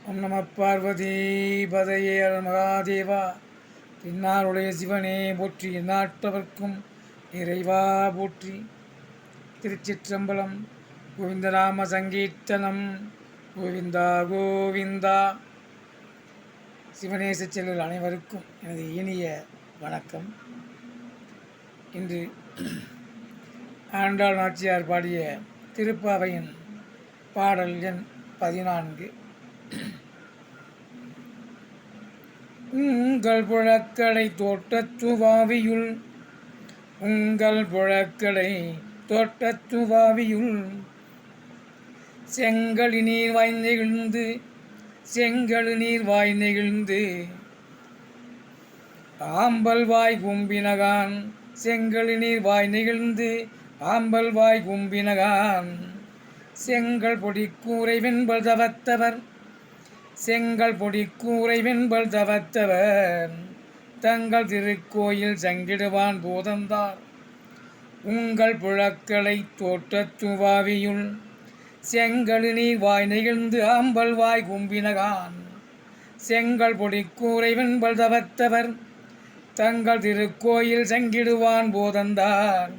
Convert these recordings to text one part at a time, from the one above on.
ஓம் நம பார்வதி பதையே மகாதேவா. பின்னாருடைய சிவனே போற்றி, எந்நாட்டவர்க்கும் இறைவா போற்றி. திருச்சிற்றம்பலம். கோவிந்தநாம சங்கீர்த்தனம். கோவிந்தா கோவிந்தா. சிவனேச செல்வர்கள் அனைவருக்கும் எனது இனிய வணக்கம். இன்று ஆண்டாள் நாச்சியார் பாடிய திருப்பாவையின் பாடல் எண் 14. உங்கள் புழக்கடை தோட்டத்துவாவியுள், உங்கள் புழக்கடை தோட்டத்துவாவியுள் செங்கழு நீர் வாய் நெகிழ்ந்து, செங்கழு நீர் வாய் நெகிழ்ந்து ஆம்பல் வாய் கும்பினகான், செங்கழு நீர் வாய் நெகிழ்ந்து ஆம்பல் வாய் கும்பினகான் செங்கல் பொடி கூரை வெண்பல் தவத்தவர், செங்கல் பொடி கூரை வெண்பல் தவத்தவர் தங்கள் திருக்கோயில் சங்கிடுவான் போதந்தார். உங்கள் புழக்களை தோட்டத்துவாவியுள் செங்கழு நீர் வாய் நெகிழ்ந்து ஆம்பல் வாய் கும்பினகான் செங்கல் பொடி கூரை வெண்பல் தவத்தவர் தங்கள் திருக்கோயில் சங்கிடுவான் போதந்தார்.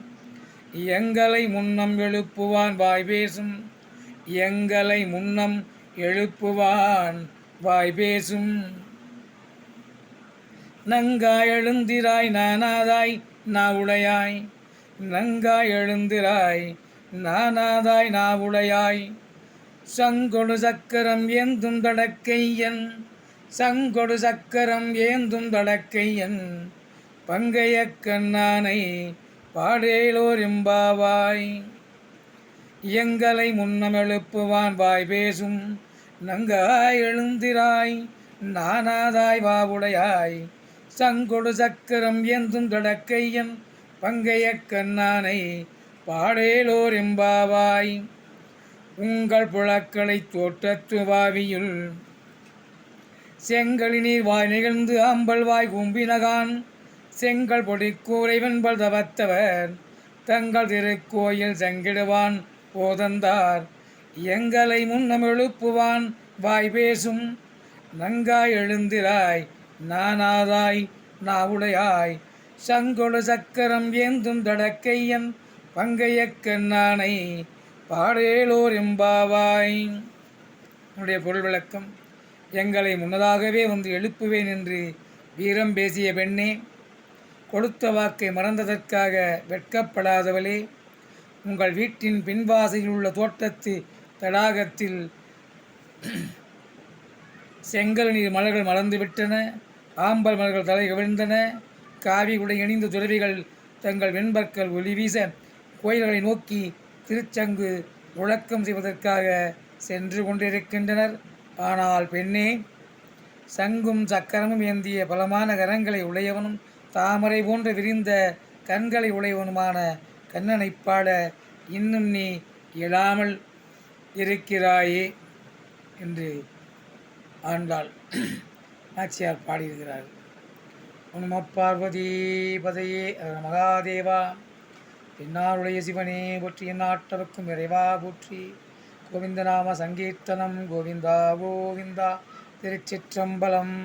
எங்களை முன்னம் எழுப்புவான் வாய் பேசும், எங்களை முன்னம் எழுப்புவான் வாய் பேசும். நங்காய் எழுந்திராய் நானாதாய் நாவுடையாய், நங்காய் எழுந்திராய் நானாதாய் நாவுடையாய் சங்கொடு சக்கரம் ஏந்தும் தடக்கையன், சங்கொடு சக்கரம் ஏந்தும் தடக்கையன் பங்கைய கண்ணானை பாடேலோர் எம்பாவாய். எங்களை முன்னம் எழுப்புவான் வாய் பேசும், நங்காய் எழுந்திராய் நானாதாய் வாவுடையாய் சங்கொடு சக்கரம் ஏந்தும் தடக்கையன் பங்கைய கண்ணானை பாடேலோர் எம்பாவாய். உங்கள் புழக்களை தோட்டத்துவாவியுள் செங்கழு நீர் வாய் நிகழ்ந்து ஆம்பல் வாய் கும்பினகான் செங்கல் பொடி கூரை வெண்பல் தவத்தவர் தங்கள் திருக்கோயில் சங்கிடுவான் போதந்தார். எங்களை முன்னம் எழுப்புவான் வாய் பேசும், நங்காய் எழுந்திராய் நானாதாய் நாவுடையாய் சங்கொடு சக்கரம் ஏந்தும் தடக்கையன் பங்கைய கண்ணானை பாடேலோர் எம்பாவாய். உன்னுடைய பொருள் விளக்கம். எங்களை முன்னதாகவே வந்து எழுப்புவேன் என்று வீரம் பேசிய பெண்ணே, கொடுத்த வாக்கை மறந்ததற்காக வெட்கப்படாதவளே, உங்கள் வீட்டின் பின்வாசையில் உள்ள தோட்டத்து தடாகத்தில் செங்கல் நீர் மலர்கள் மலர்ந்துவிட்டன, ஆம்பல் மலர்கள் தலை கவிழ்ந்தன, காவி உடை இணைந்த துறவிகள் தங்கள் வெண்பற்கள் ஒளி வீச கோயில்களை நோக்கி திருச்சங்கு முழக்கம் செய்வதற்காக சென்று கொண்டிருக்கின்றனர். ஆனால் பெண்ணே, சங்கும் சக்கரமும் ஏந்திய பலமான கரங்களை உடையவனும் தாமரை போன்ற விரிந்த கண்களை உடையவனுமான கண்ணனை பாட இன்னும் நீ இயலாமல் இருக்கிறாயே என்று ஆண்டாள் நாச்சியார் பாடியிருக்கிறார். உன்ம பார்வதி பதையே மகாதேவா. பின்னாருடைய சிவனே போற்றி, எந்நாட்டவர்க்கும் இறைவா போற்றி. கோவிந்தநாம சங்கீர்த்தனம். கோவிந்தா கோவிந்தா. திருச்சிற்றம்பலம்.